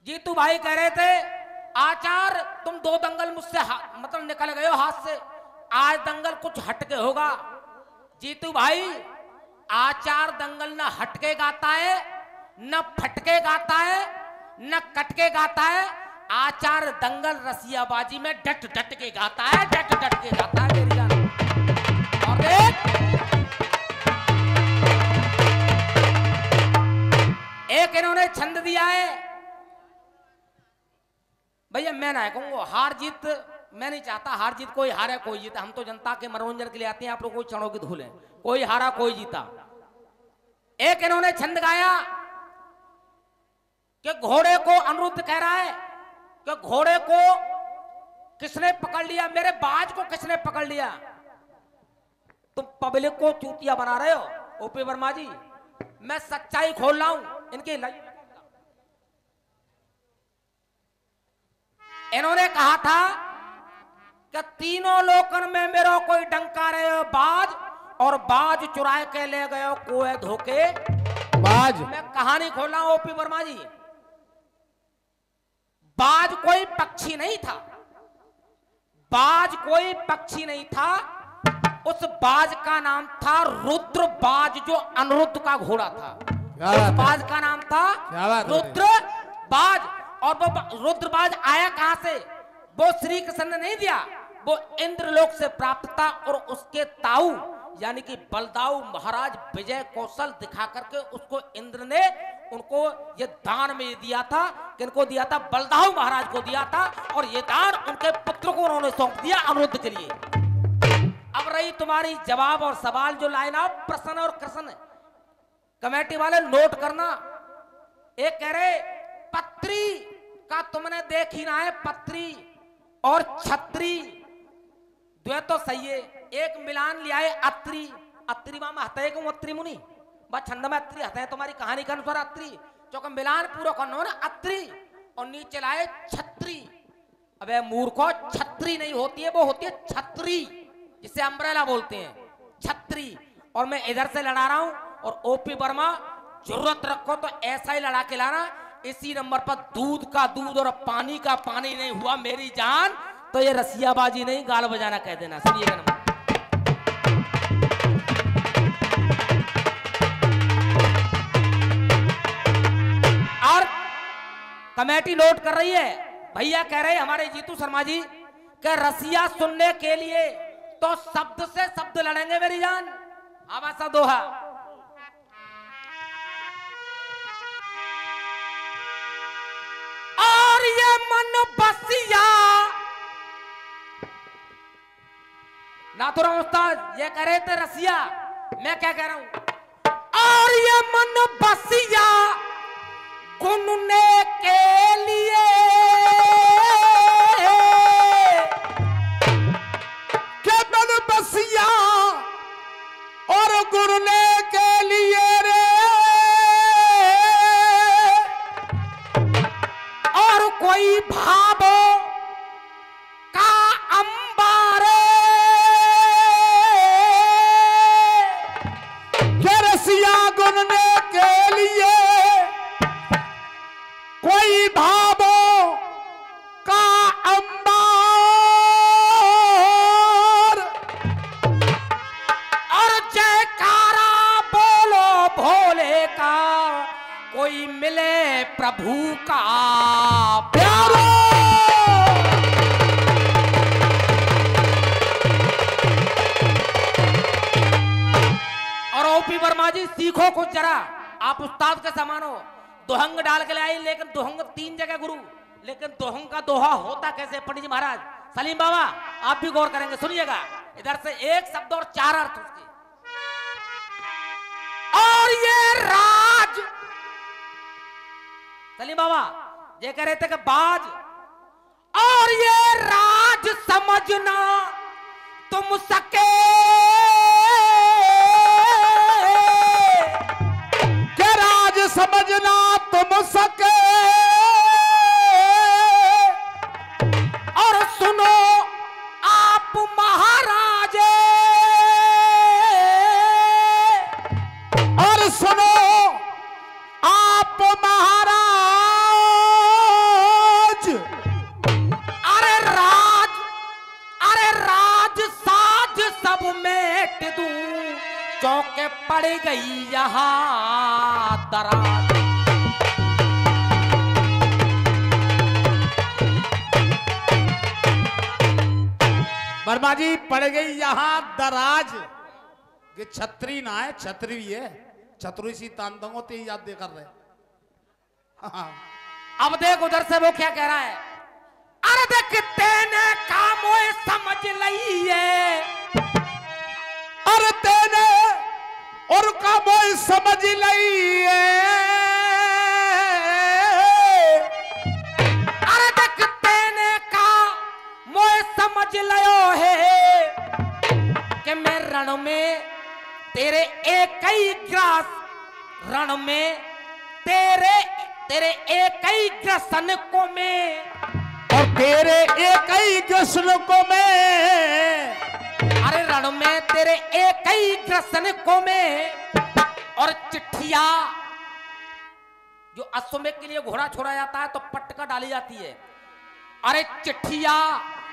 जीतू भाई कह रहे थे आचार तुम 2 दंगल मुझसे मतलब निकल गए हो हाथ से, आज दंगल कुछ हटके होगा। जीतू भाई आचार दंगल न हटके गाता है, न फटके गाता है, न कटके गाता है। आचार दंगल रसियाबाजी में डट डट के गाता है, डट डट के गाता है मेरी जान। और देख एक इन्होंने छंद दिया है भैया, मैं ना कहूंगा हार जीत, मैं नहीं चाहता हार जीत, कोई हारे कोई जीता। हम तो जनता के मनोरंजन के लिए आते हैं, आप लोग कोई क्षणों की धूल है, कोई हारा कोई जीता। एक इन्होंने छंद गाया कि घोड़े को अनिरुद्ध कह रहा है कि घोड़े को किसने पकड़ लिया, मेरे बाज को किसने पकड़ लिया। तुम पब्लिक को चूतिया बना रहे हो ओपी वर्मा जी, मैं सच्चाई खोल रहा हूं इनकी। इन्होंने कहा था कि तीनों लोकन में मेरा कोई डंका रहे बाज, और बाज चुराए के ले गए कोई धोखे बाज। मैं कहानी खोल रहा हूं ओपी वर्मा जी, बाज कोई पक्षी नहीं था, बाज कोई पक्षी नहीं था, उस बाज का नाम था रुद्र बाज, जो अनिरुद्ध का घोड़ा था। उस बाज का नाम था रुद्र बाज। और वो रुद्र बाज आया कहां से, वो श्री कृष्ण ने नहीं दिया, वो इंद्रलोक से प्राप्त था। और उसके ताऊ यानी कि बलदाऊ महाराज विजय कौशल दिखा करके उसको इंद्र ने उनको ये दान में दिया था। किनको दिया था, बलदाऊ महाराज को दिया था, और ये दान उनके पुत्र को उन्होंने सौंप दिया अनिरुद्ध के लिए। अब रही तुम्हारी जवाब और सवाल जो लाइन आओ, प्रश्न और कृष्ण, कमेटी वाले नोट करना। एक कह रहे पत्री का तुमने देख ही ना है, पत्री और छत्री द्वै तो सही है, एक मिलान लिया है अत्री। अत्री मामा हते को अत्री मुनि बा छंद में अत्री हते तुम्हारी कहानी के अनुसार अत्री, चौक मिलान पूरा करना ना अत्री, और नीचे लाए छत्री। अबे मूर्खो, छत्री नहीं होती है, वो होती है छतरी, जिसे अम्ब्रेला बोलते हैं, छतरी। और मैं इधर से लड़ा रहा हूं, और ओपी वर्मा जरूरत रखो तो ऐसा ही लड़ा के लाना। इसी नंबर पर दूध का दूध और पानी का पानी नहीं हुआ मेरी जान, तो ये रसियाबाजी नहीं गाल बजाना कह देना। सुनिएगा नंबर। और कमेटी नोट कर रही है, भैया कह रहे हमारे जीतू शर्मा जी कि रसिया सुनने के लिए तो शब्द से शब्द लड़ेंगे मेरी जान। आवासा दोहा, और ये मन बसिया नाथुराम उस्ताद ये कह रहे थे रसिया, मैं क्या कह रहा हूं, और ये मन बसिया गुनने के लिए क्या मन बसिया और गुनने के लिए रे, और कोई भावो का अंबारे गुनने के लिए कोई भावों का अंबार, और जयकारा बोलो भोले का, कोई मिले प्रभु का प्यारो। ओपी वर्मा जी सीखो कुछ जरा, आप उस्ताद के समान हो। दोहंग डाल के लाई, लेकिन दोहंग 3 जगह गुरु, लेकिन दोहंग का दोहा होता कैसे पंडित जी महाराज। सलीम बाबा आप भी गौर करेंगे, सुनिएगा। इधर से एक शब्द और 4 अर्थ उसके। और ये राज, सलीम बाबा ये कह रहे थे कि बाज, और ये राज समझना तुम सके, समझना तुम सके, और सुनो आप महाराजे, और सुनो आप महाराज, पड़ गई यहाँ दराज। वर्मा जी पड़ गई यहाँ दराज। ये छतरी ना है, छतरी है, छतरी सी तांदंगों ते याद दे कर रहे। हाँ। अब देख उधर से वो क्या कह रहा है, अरे देख तेने काम समझ लई है, अरे तेने और काम समझ लई है, अरे देख तेने काम समझ लयो है कि मैं रण में तेरे एक ही ग्रास, रण में तेरे एक ही ग्रसन को में, और तेरे एक ही ग्रसन को में, अरे रण में तेरे एक ही ग्रसन को में, और चिट्ठिया जो अश्वमेध के लिए घोड़ा छोड़ा जाता है तो पटका डाली जाती है, अरे चिट्ठिया,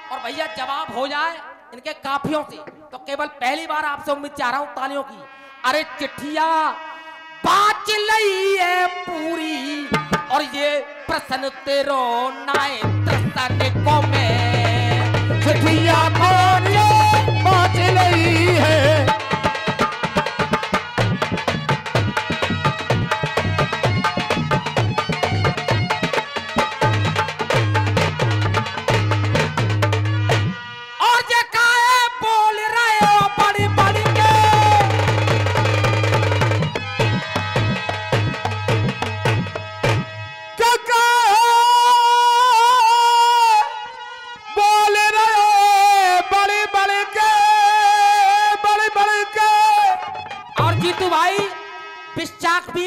और भैया जवाब हो जाए इनके काफियों से तो केवल पहली बार आपसे उम्मीद चाह रहा हूं तालियों की। अरे चिट्ठिया बाच लई है पूरी, और ये प्रश्न तेरो नाय प्रश्न को में, चिट्ठिया कौन ये बाच लई है,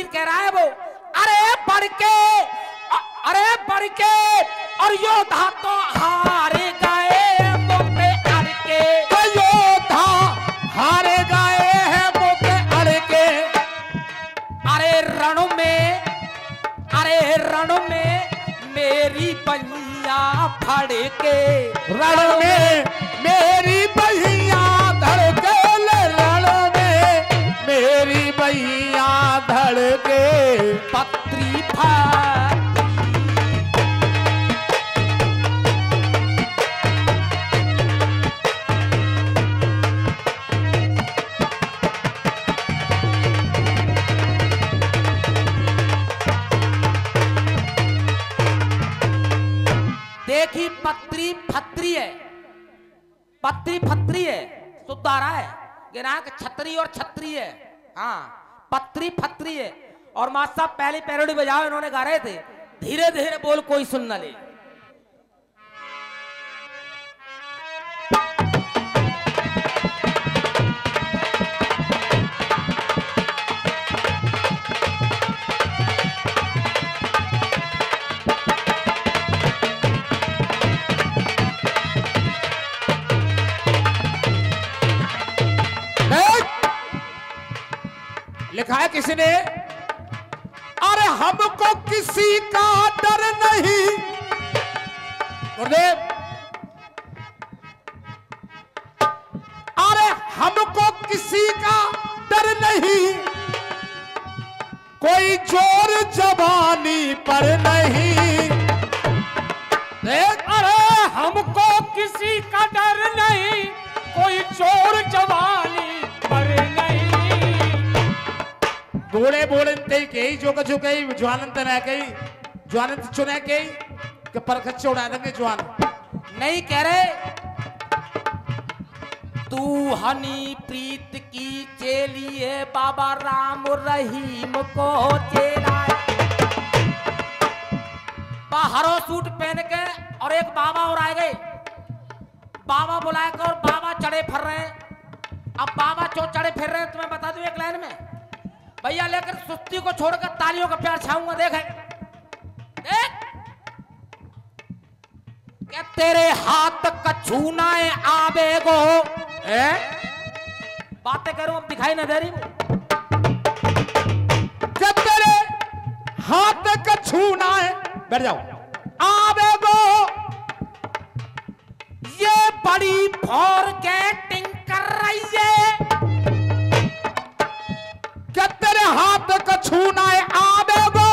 कह रहा है वो, अरे बढ़ के और योद्धा तो हारे गए मोटे अड़ के, योद्धा हारे गए हैं मोटे अड़ के, अरे रण में मेरी बहिया फड़के, रण में मेरी बहिया धड़के, रण में मेरी बहिया धड़के, पत्री फट देखी, पत्री फत्री है, पत्री फत्री है, शुद्ध आ रहा है, गिना के छतरी और छत्री है, हाँ पत्री फत्री है। और मास्टर साहब पहली पैरोडी बजाओ, इन्होंने गा रहे थे धीरे धीरे बोल कोई सुन न ले। लिखा है किसी ने, अरे हमको किसी का डर नहीं, गुरुदेव, अरे हमको किसी का डर नहीं, कोई जोर जवानी पर नहीं, अरे हमको किसी का डर नहीं, कोई जोर जवानी पर नहीं, गोड़े बोले कही जो कछु कही ज्वानंत न कही, ज्वानंत चुने कही कि परखच्चे उड़ा देंगे ज्वान नहीं कह रहे, तू हनी प्रीत की चेली है, बाबा राम रहीम को चेला है। हरो सूट पहन के और एक बाबा और आए गए, बाबा बुलाए कर और बाबा चढ़े फिर रहे हैं। अब बाबा जो चढ़े फिर रहे हैं तुम्हें बता दूं एक लाइन में, भैया लेकर सुस्ती को छोड़कर तालियों का प्यार छाऊंगा। देख क्या तेरे हाथ का छूना है आवेगो, बातें करूं अब दिखाई न दे रही, क्या तेरे हाथ का छूना है, बैठ जाओ, आवेगो, ये बड़ी फॉरगेटिंग कर रही है, हाथ कछूना आवे गो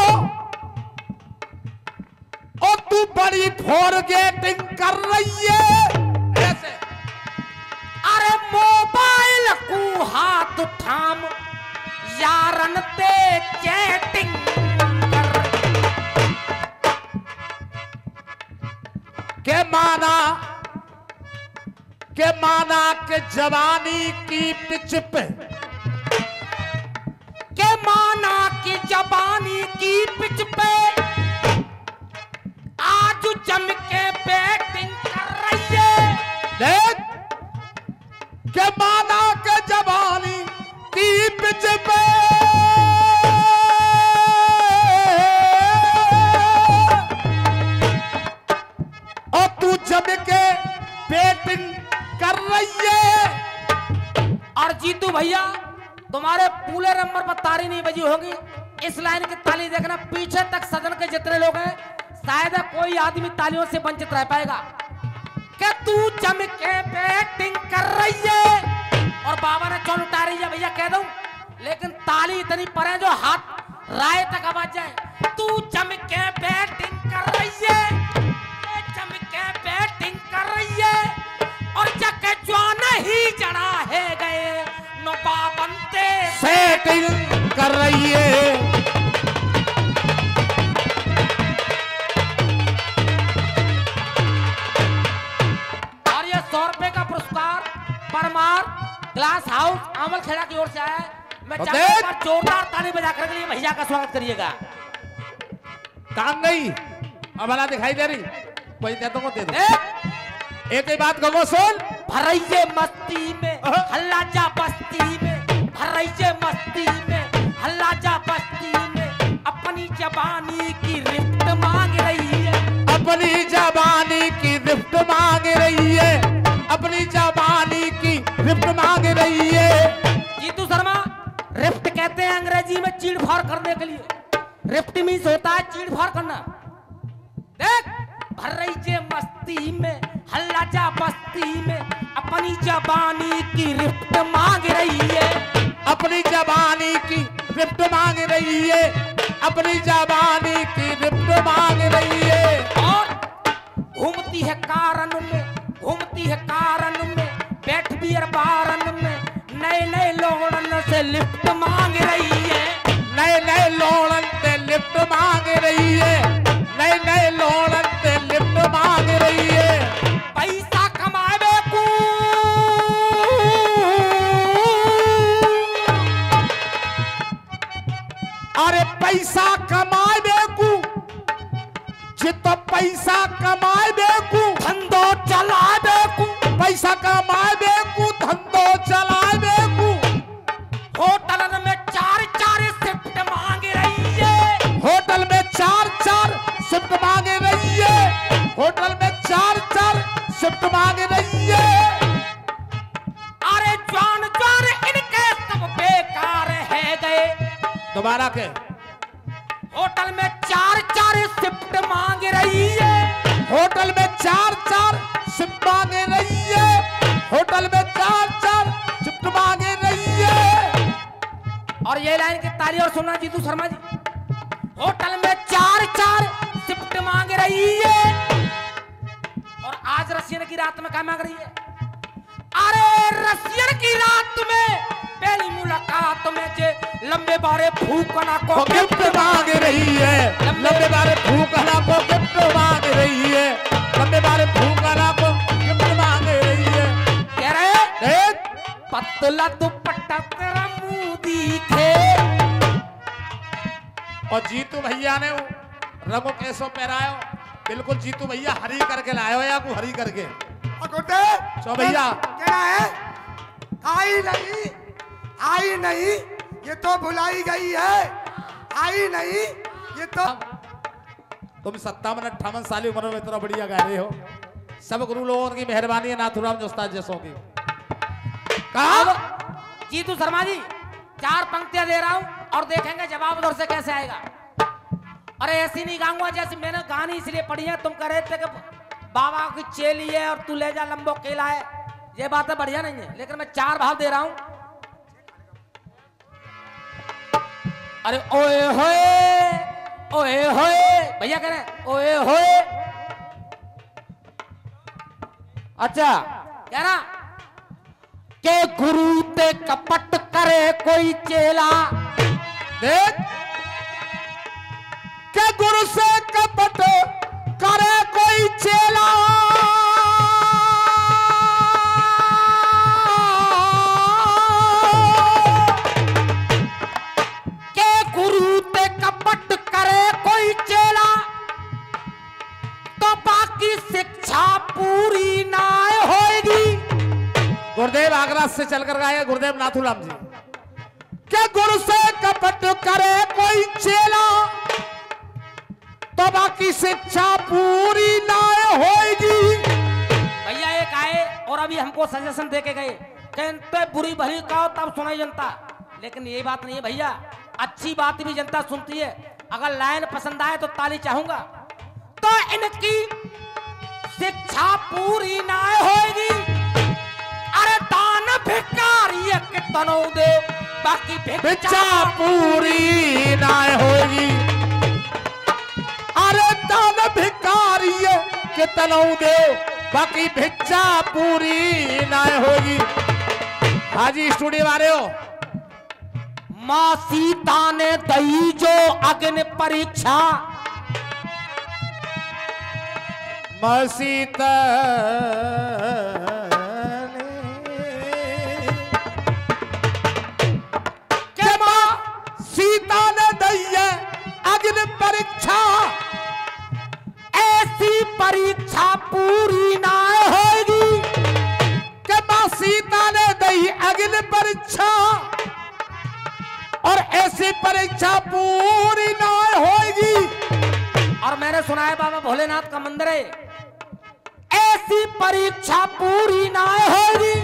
और तू बड़ी फॉरगेटिंग कर रही है ऐसे। अरे मोबाइल को हाथ थाम यारन ते चैटिंग कर के माना के जवानी की पिच पे, के माना की जवानी की पिच पे आज जम के बैटिंग कर रही है। देख के माना के जवानी की पिच पे और तू जम के बैटिंग कर रही है। और जीतू भैया तुम्हारे पूरे नंबर पर ताली नहीं बजी होगी। इस लाइन की ताली देखना, पीछे तक सदन के जितने लोग हैं शायद कोई आदमी तालियों से वंचित रह पाएगा। कि तू जम के बैटिंग कर रही है और बाबा ने चौन उठा रही है भैया कह दूं, लेकिन ताली इतनी पर है जो हाथ राय तक आवाज जाए। तू जम के बैटिंग कर रही है, जम के बैटिंग कर रही है और जग जवान ही जड़ा है गए नौबा बनते सेटिंग कर रही है। और ये 100 रुपए का पुरस्कार परमार ग्लास हाउस अमल खेड़ा की ओर से आया है। मैं चाहता हूं एक बार जोरदार ताली बजाकर के लिए भैया का स्वागत करिएगा। काम नहीं अब भला दिखाई दे रही कोई दे दूंगा दे दो। एक ही बात कहो सुन, भरैये मस्ती में हल्ला जा बस्ती में, भरैये मस्ती में हल्ला जा बस्ती में अपनी जवानी की रिफ्ट मांग रही है, अपनी जवानी की रिफ्ट मांग रही है, अपनी जवानी की रिफ्ट मांग रही है। जीतू शर्मा, रिफ्ट कहते हैं अंग्रेजी में चीड़-फाड़ करने के लिए। रिफ्ट मीन्स होता है चीड़-फाड़ करना। देख भरैये मस्ती में हल्ला जा बस्ती में अपनी जवानी की रिफ्ट मांग रही है, अपनी जवानी की रिफ्ट मांग रही है, अपनी जवानी की रिफ्ट मांग रही है। और घूमती है कारण में, घूमती है कारण में बैठ बियर बारन में नए नए लोड़न से लिफ्ट मांग रही है, नए नए लोड़न से लिफ्ट मांग रही है, नए नए लोड़न से लिफ्ट मांग रही है। पैसा कमावे को अरे पैसा कमाए बेकू जित पैसा कमाए बेकू धंधो चलाए बेकू, पैसा कमाए बेकू धंधो चलाए बेकू। होटल में 4-4 शिफ्ट मांग रही है, होटल में 4-4 शिफ्ट मांग रही है, होटल में 4-4 शिफ्ट मांग रही है। अरे जान जान इनके सब बेकार है गए। दोबारा के होटल में 4-4 शिफ्ट मांग रही है, होटल में 4-4 शिफ्ट मांग रही है, होटल में 4-4 शिफ्ट मांग रही है। और ये लाइन की ताली और सुनना जीतू शर्मा जी, होटल में 4-4 शिफ्ट मांग रही है और आज रशियन की रात में क्या मांग रही है? अरे रशियन की रात में पहली मुलाकात में जे लंबे बारे फूकना को गिफ्ट मांग रही है, लंबे बारे फूकना को गिफ्ट मांग रही है, लंबे बारे फूकना को गिफ्ट मांग रही है। कह रहे पतला दुपट्टा तेरा मुंह दिखे। और जीतू भैया ने रंगो कैसो पहरायो, बिल्कुल जीतू भैया हरी करके लायो या को हरी करके चो भैया क्या है? आई नहीं ये तो भुलाई गई है, आई नहीं ये तो। तुम 57-58 साल उम्र में इतना बढ़िया गा रहे हो, सब गुरु लोगों की मेहरबानी है, नाथुराम जोस्ताद जैसों की। अब जीतू शर्मा जी 4 पंक्तियां दे रहा हूं और देखेंगे जवाब उधर से कैसे आएगा। अरे ऐसी नहीं गाऊंगा जैसे मैंने गानी इसलिए पढ़ी है, तुम कह रहे थे कि बाबा की चेली है और तू ले जा लंबो केला है, ये बात बढ़िया नहीं है, लेकिन मैं 4 भाव दे रहा हूं। अरे ओए होए भैया कह रहे हैं ओए होए। अच्छा क्या ना के गुरु ते कपट करे कोई चेला। देख के गुरु से कपट करे कोई चेला। के गुरु ते कपट करे कोई चेला तो बाकी शिक्षा पूरी ना होगी। गुरुदेव आगरा से चलकर गए गुरुदेव नाथूराम जी। के गुरु से कपट करे कोई चेला तो बाकी शिक्षा पूरी ना होगी। भैया एक आए और अभी हमको सजेशन दे के गए कहते बुरी भली कहो तब सुनाई जनता, लेकिन ये बात नहीं है भैया, अच्छी बात भी जनता सुनती है। अगर लाइन पसंद आए तो ताली चाहूंगा। तो इनकी शिक्षा पूरी ना होगी। अरे दान भिखारी के तनो दे बाकी भिक्षा पूरी ना होगी। अरे दान भिखारी के तनो दे बाकी भिक्षा पूरी ना होगी। हाजी स्टूडियो वाले हो। मां सीता ने दई जो अग्नि परीक्षा। मां सीता के मां सीता ने दई है अग्नि परीक्षा। ऐसी परीक्षा पूरी ना होगी। के मां सीता ने दई अग्नि परीक्षा और ऐसी परीक्षा पूरी ना होगी। और मैंने सुना है बाबा भोलेनाथ का मंदिर है, ऐसी परीक्षा पूरी ना होगी।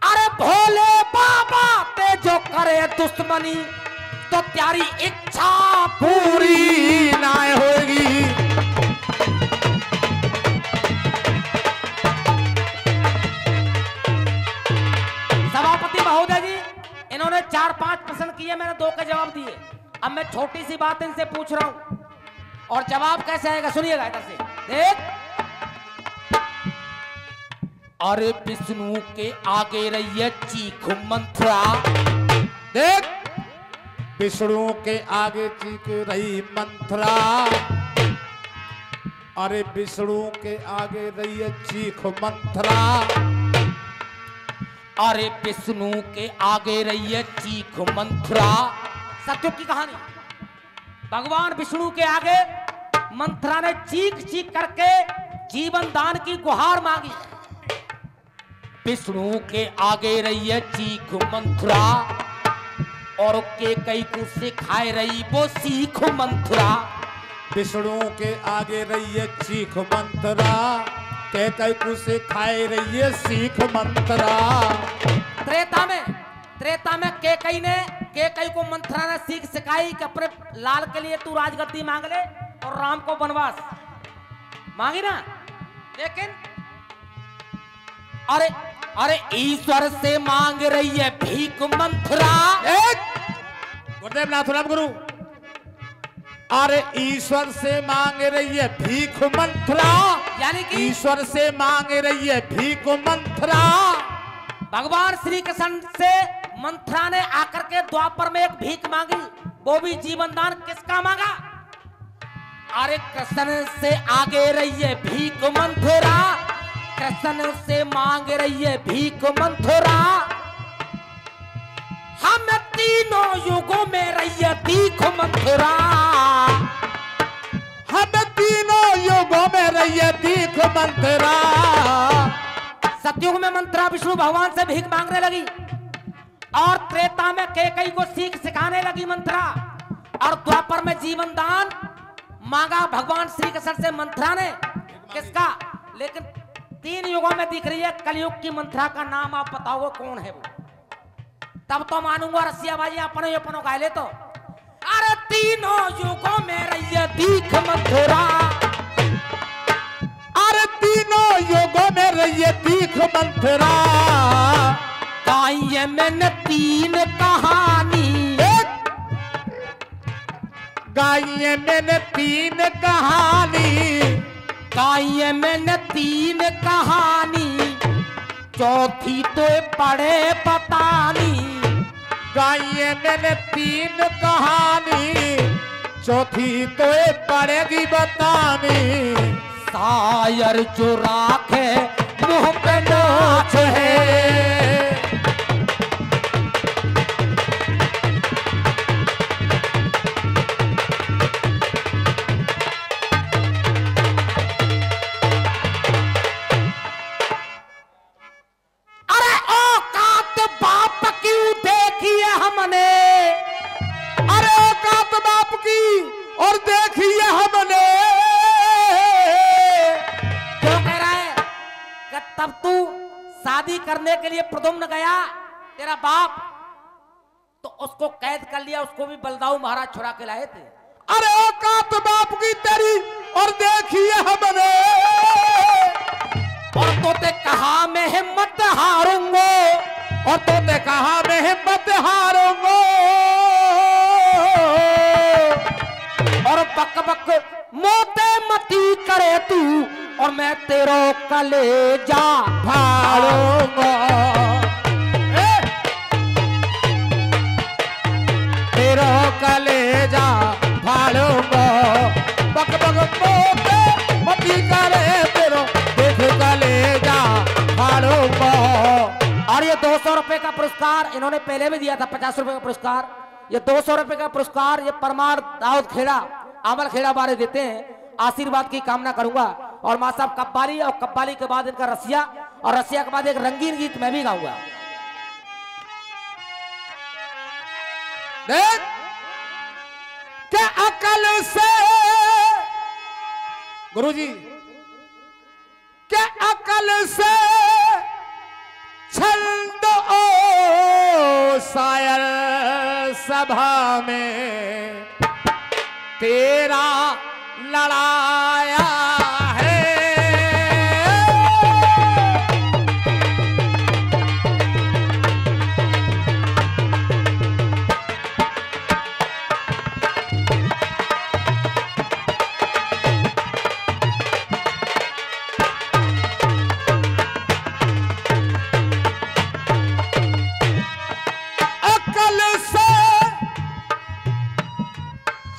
अरे भोले बाबा ते जो करे दुश्मनी तो त्यारी इच्छा पूरी ना होगी। सभापति महोदय जी इन्होंने 4-5 प्रश्न किए, मैंने 2 के जवाब दिए। अब मैं छोटी सी बात इनसे पूछ रहा हूं और जवाब कैसे आएगा सुनिएगा इधर से। देख अरे विष्णु के आगे रही चीख मंत्रा। देख विष्णु के आगे चीख रही मंत्रा। अरे विष्णु के आगे रही चीख मंत्रा। अरे विष्णु के आगे रही चीख मंत्रा। सत्युग की कहानी, भगवान विष्णु के आगे मंत्रा ने चीख चीख करके जीवन दान की गुहार मांगी। विष्णु के आगे रही है चीख मंत्रा और के कई को सिखाए रही वो सीख मंत्रा। विष्णु के आगे रही है चीख मंत्रा के कई को सिखाए रही है सीख मंत्रा। त्रेता में के कई को मंत्रा ने सीख सिखाई कि अपने लाल के लिए तू राजगद्दी मांग ले और राम को वनवास मांगी ना। लेकिन अरे ईश्वर से मांग रही है भीख मंत्रा। गुरुदेव नाथूराम गुरु। अरे ईश्वर से मांग रही है भीख मंत्रा, यानी कि ईश्वर से मांग रही है भीख मंत्रा। भगवान श्री कृष्ण से मंत्रा ने आकर के द्वापर में एक भीख मांगी, वो भी जीवन दान किसका मांगा? अरे कृष्ण से आगे रही है भीख मंत्रा, कृष्ण से मांग रही है भीख मंत्रा। हम तीनों युगों में रही है भीख मंत्रा। हम तीनों युगों में रही है भीख मंत्रा। सतयुग में मंत्रा विष्णु भगवान से भीख मांगने लगी और त्रेता में कैकेयी को सीख सिखाने लगी मंत्रा, और द्वापर में जीवन दान मांगा भगवान श्री कृष्ण से मंत्रा ने। किसका? लेकिन 3 युगों में दिख रही है कलयुग की मंत्रा का नाम आप बताओ कौन है वो, तब तो मानूंगा। रसिया बाजी अपनों गायले तो। अरे तीनों युगों में रही है भीख मंत्रा। अरे तीनों युगों में रही है भीख मंत्रा। गाइए मैंने 3 कहानी, गाइए मैंने 3 कहानी, गाइए मैंने 3 कहानी, चौथी तो पढ़े बतानी। गाइए मैंने 3 कहानी, चौथी तो पड़ेगी बतानी। शायर जो राखे मुंह पे नाच है, अरे औकात बाप की देखिए हमने, अरे औकात बाप की और देखिए हमने। क्यों कह रहा है कि तब तू शादी करने के लिए प्रदुम्न गया तेरा बाप, तो उसको कैद कर लिया, उसको भी बलदाऊ महाराज छुड़ा के लाए थे। अरे औकात बाप की तेरी और देखिए हमने। और तोते कहा मैं हिम्मत हारूंगा, और तूने कहा मैं हिम्मत हारूंगा। और बक बक मोते मती करे तू, और मैं तेरो कलेजा फाड़ूंगा, तेरा कलेजा फाड़ूंगा। बक बक मोते मती करे तेरो देख कलेजा फाड़ूंगा। और ये 200 रुपए का पुरस्कार इन्होंने पहले भी दिया था, 50 रुपए का पुरस्कार। ये 200 रुपए का पुरस्कार ये परमार दाऊद खेड़ा, अमर खेड़ा बारे देते हैं। आशीर्वाद की कामना करूंगा। और मां साहब कव्वाली, और कव्वाली के बाद इनका रसिया, और रसिया के बाद एक रंगीन गीत मैं भी गाऊंगा। देख क्या अकल से गुरुजी, क्या अकल से छंद ओ शायर सभा में तेरा लड़ाया है। अकल से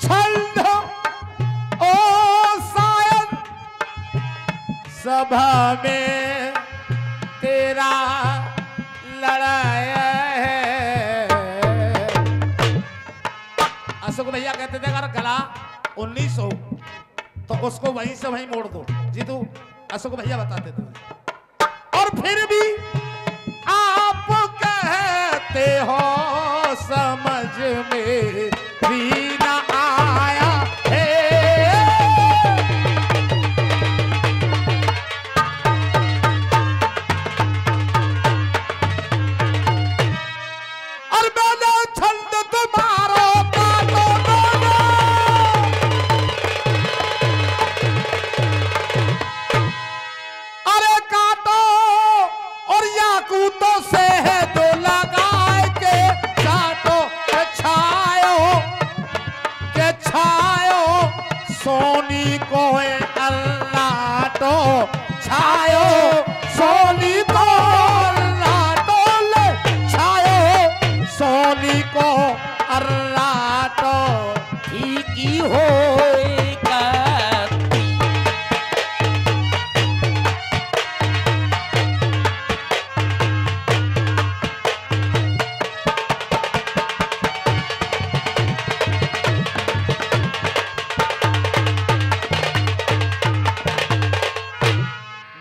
छंद ओ शायर सभा में तेरा लड़ाया है। अशोक भैया कहते थे अगर गला 19 हो तो उसको वहीं से वहीं मोड़ दो। जी तू अशोक भैया बताते थे। और फिर भी आप कहते हो समझ में भी न आया है। और मैंने छंद तुम्हारो काटो दोनों। अरे काटो और याकूतों से है दो लगाए के काटो के छायो सोनी को अल्लाह तो छायो सोनी को अल्लाह तो ले छायो सोनी को अल्लाह तो ठीक ही हो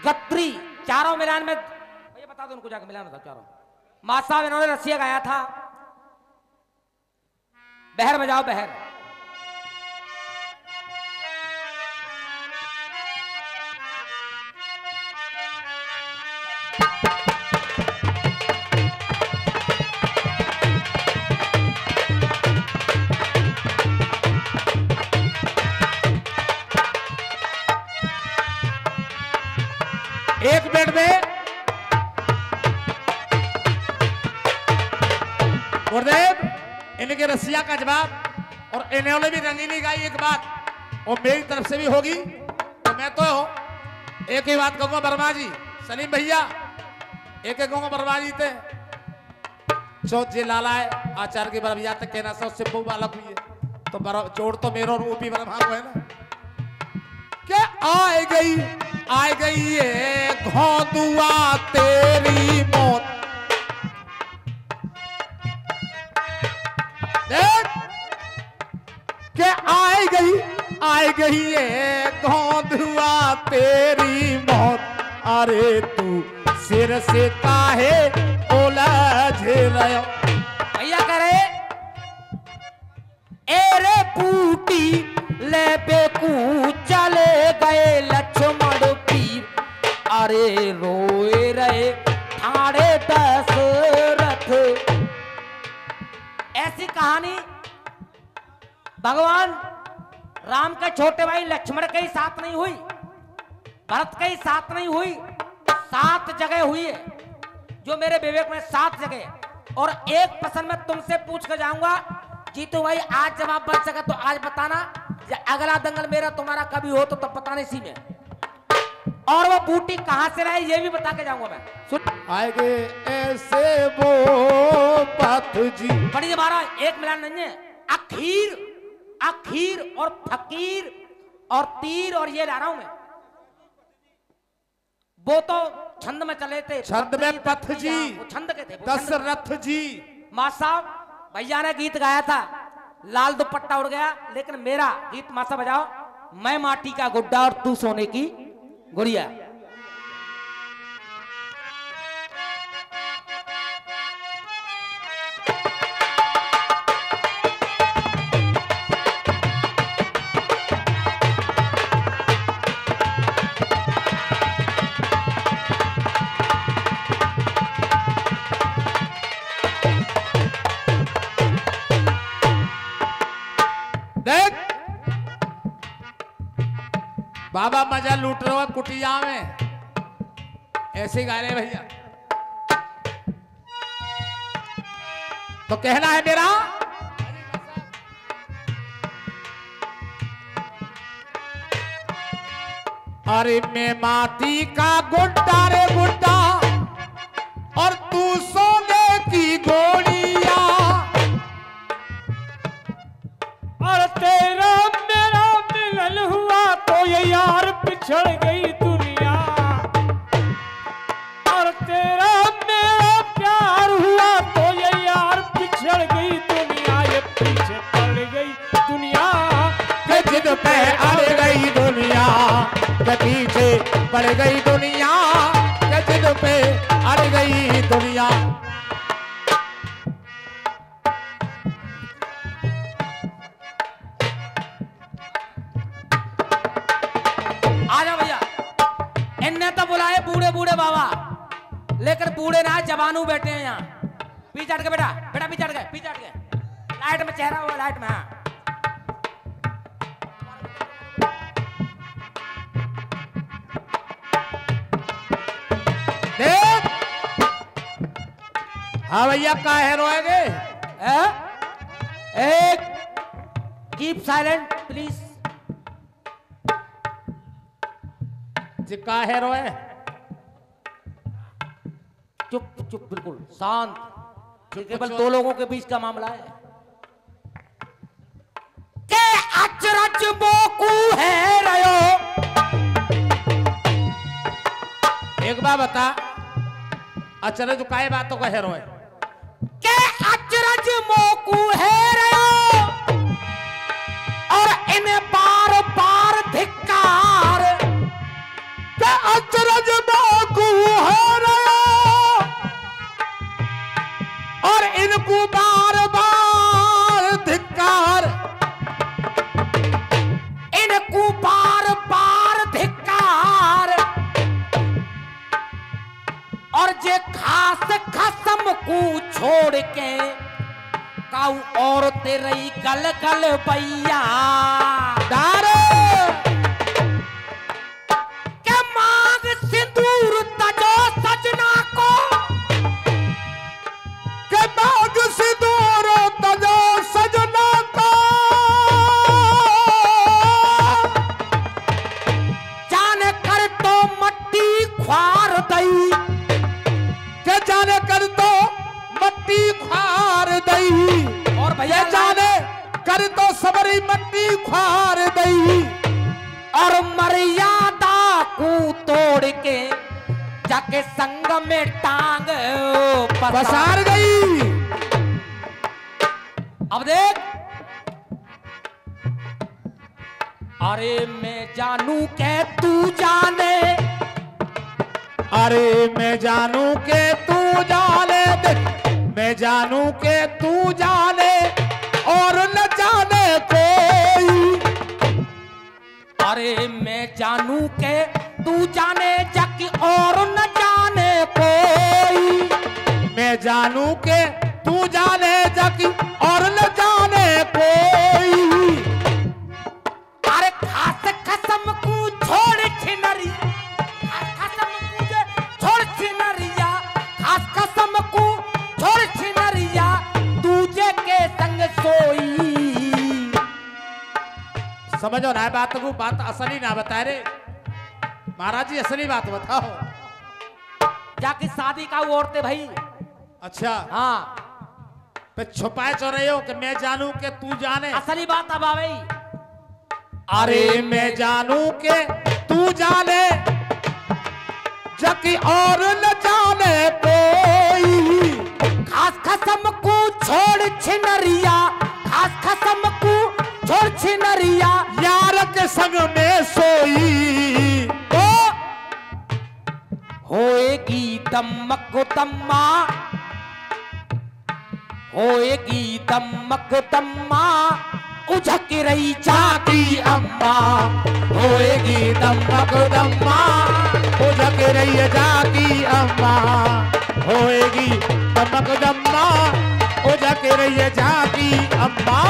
गत्री चारों मिलान में, भैया बता दो उनको जाके मिलान बता चारों। मां साहब इन्होंने रसिया गाया था, बहर बजाओ बहर। एक मिनट में गुरुदेव इनके रसिया का जवाब और इन्होंने भी रंगीनी गाई एक बात, और मेरी तरफ से भी होगी। तो मैं तो एक ही बात कहूंगा वर्मा जी, सलीम भैया, एक कहूंगा वर्मा जी थे चौथ जी लाला है आचार की बरबिया तक कहना सा उससे बहु बालक हुई है, तो जोड़ तो मेरो रूपी वर्मा को है ना। क्या आ गई ये घोंदुआ तेरी मौत, के आ गई ये घोंदुआ तेरी मौत, अरे तू सिर से काहे उलझ रहे हो। भैया कह रहे एरे बूटी ले बेकू चले गए लक्ष्मण पीर, अरे रोए रहे ठाड़े दशरथ। ऐसी कहानी भगवान राम के छोटे भाई लक्ष्मण के ही साथ नहीं हुई, भरत के ही साथ नहीं हुई, 7 जगह हुई है जो मेरे विवेक में 7 जगह। और एक प्रश्न मैं तुमसे पूछ कर जाऊंगा, जीतू भाई आज जवाब बन सका तो आज बताना, या अगला दंगल मेरा तुम्हारा कभी हो तो तब बताने इसी में। और वो बूटी कहां से रहे ये भी बता के जाऊंगा मैं। सुन आएंगे ऐसे वो पथ जी, पढ़िए महाराज, एक मिलान नहीं है। अखीर और फकीर और तीर और ये ला रहा हूं मैं, वो तो छंद में चले थे, छंद में पथ जी, वो छंद के थे, दशरथ जी। मां साहब भैया ने गीत गाया था, लाल दुपट्टा उड़ गया, लेकिन मेरा गीत मां साहब बजाओ, मैं माटी का गुड्डा और तू सोने की गुड़िया। बाबा मजा लूट रहे हो कुटिया में, ऐसे गा रहे भैया। तो कहना है मेरा, अरे मैं माटी का गुड्डा रे गुड्डा और तू सोने की गोलियां, और तेरा मेरा मिलन हुआ तो ये यार पिछड़ गई दुनिया, और तेरा मेरा प्यार हुआ तो ये यार पिछड़ गई दुनिया, ये पीछे पड़ गई दुनिया, के जिद पे अड़ गई दुनिया, के पीछे पड़ गई दुनिया, के जिद पे अड़ गई दुनिया। आजा भैया, इनने तो बुलाए बूढ़े बूढ़े बाबा, लेकिन बूढ़े ना जवानू बैठे हैं यहाँ। पीछे हट गए बेटा, बेटा पीछे हट गए, पीछे हट गए, लाइट में चेहरा हुआ, लाइट में। हाँ देख, हाँ भैया का है रोएगे, एक कीप साइलेंट प्लीज। जी का है रोए, चुप चुप बिल्कुल शांत, केवल 2 लोगों के बीच का मामला है। के अचरज बोकू है रयो, एक बार बता, अचरज काहे बातों का है रोए, के अचरज मोकू है रयो, और इन्हें बार बार धिक्कार, के अचरज बोकू है रयो, और इनको बार बार धिक्कार, इनको बार बार धिक्कार, और जे खास खसम को छोड़ के काऊ और तेरी गल गल भैया दारे के मांग सिंदूर तजो सजना को, के मांग सिंदूर तजो सजना को, पसार दई और मर्यादा को तोड़ के जाके संग में टांग पसार गई। अब देख, अरे मैं जानू के तू जाने, अरे मैं जानू के तू जाने, मैं जानू के तू जाने और न जाने कोई। अरे मैं जानू के तू जाने जाकी और न जाने कोई। मैं जानू के तू जाने जाकी और न जाने कोई। अरे खास कसम को छोड़ छिनरी, कसम को छोड़ छिनरिया, खास कसम को छोड़ छिनरिया, दूजे के संग सोई। समझो ना बात को, बात असली ना बताए रे महाराज जी, असली बात बताओ। जाके शादी का वो औरतें भाई। अच्छा हाँ, पे छुपाए चो रहे हो कि मैं जानू के तू जाने। असली बात अब आ गई। अरे मैं जानू के तू जाने जकी और न जाने कोई। खास कसम को छोड़ छिनरिया, खास कसम को छोड़ छिनरिया, यार के संग में सोई तो होएगी दमक दम्मा, होएगी दमक दम्मा, उझक रही जाती अम्मा। होएगी दमक दम्मा, उझक रही जाती अम्मा। होएगी दमक दम्मा, उझक रही जाती अम्मा।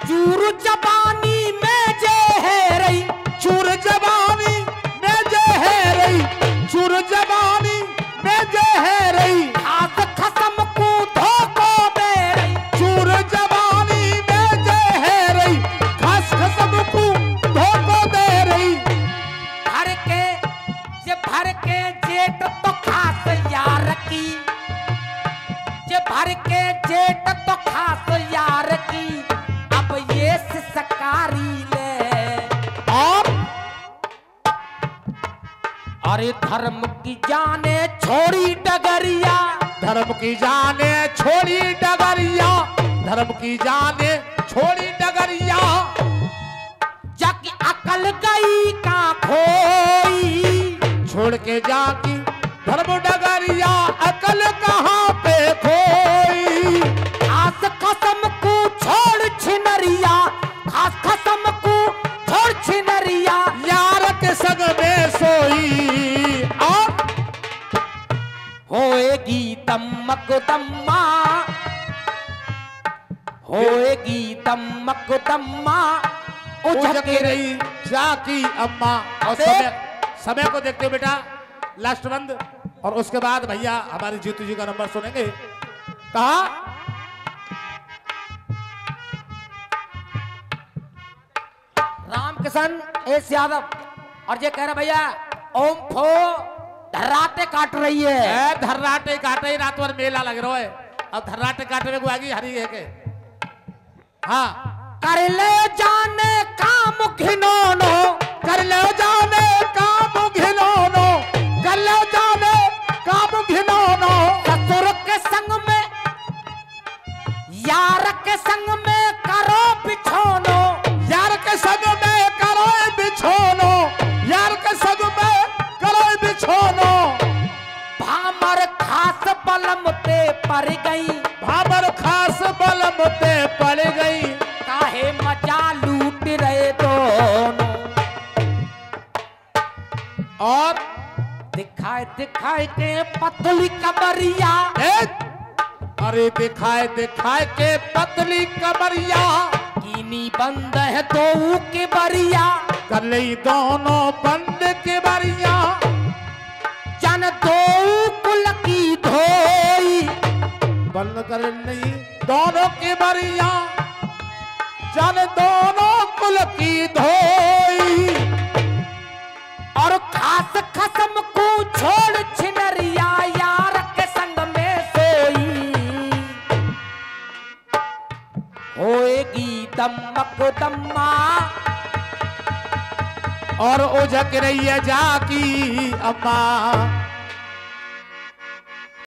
चूर जबानी में जे है रही, चूर जबानी में जे है रही, चूर जबानी में जे है रही, खास कसम को धोखो दे रही। चूर जबानी में जे है रही, खास कसम को धोखो दे रही। भर के जे भर के जेठ तो खास यार की, जे भर के जेठ तो खास यार की, अब ये सकारी ले। और अरे धर्म की जाने छोड़ी डगरिया, धर्म की जाने छोड़ी डगरिया, धर्म की जाने छोड़ी डगरिया। जाकी अकल गई का खोई, छोड़ के जाकी धर्म डगरिया, अकल कहाँ पे खोई। खास कसम को छोड़ छिनरिया, खास कसम को छोड़ छिनरिया, यार के संग में सोई। और होएगी दमक दम्मा, होएगी दमक दम्मा, उझक उझक रही जाकी अम्मा। और समय समय को देखते हो बेटा, लास्ट बंद, और उसके बाद भैया हमारे जीतू जी का नंबर सुनेंगे। कहा रामकिशन एस यादव और ये कह रहे भैया ओम फो धर्राटे काट रही है। धर्राटे काटे, रात भर मेला लग रहा है। अब धर्राटे काटे में गुआगी हरी है के। हाँ, कर ले जाने काम घिनौनो, कर लो जाने काम घिनौनो, कर लो जाने काम घिनौनो। ससुर के संग में यार के संग में करो बिछोनो, यार के संग में करो बिछोनो, यार के संग में करो बिछोनो। भामर खास बलम ते पर गई, भाबर खास बलम ते पड़ गई। काहे मजा लूट रहे दोनों। और दिखाए दिखाए के पतली कमरिया, अरे दिखाए दिखाए के पतली कमरिया, कीनी बंद है दो के बरिया, कर ली दोनों बंद के बरिया। जन दो कुल की धोई, बंद कर ली दोनों के बरिया, जन दोनों कुल की धोई। और खास कसम को छोड़ छिनरिया, यार के संग में दमक दम्मा और उजक रही है जाकी अम्मा।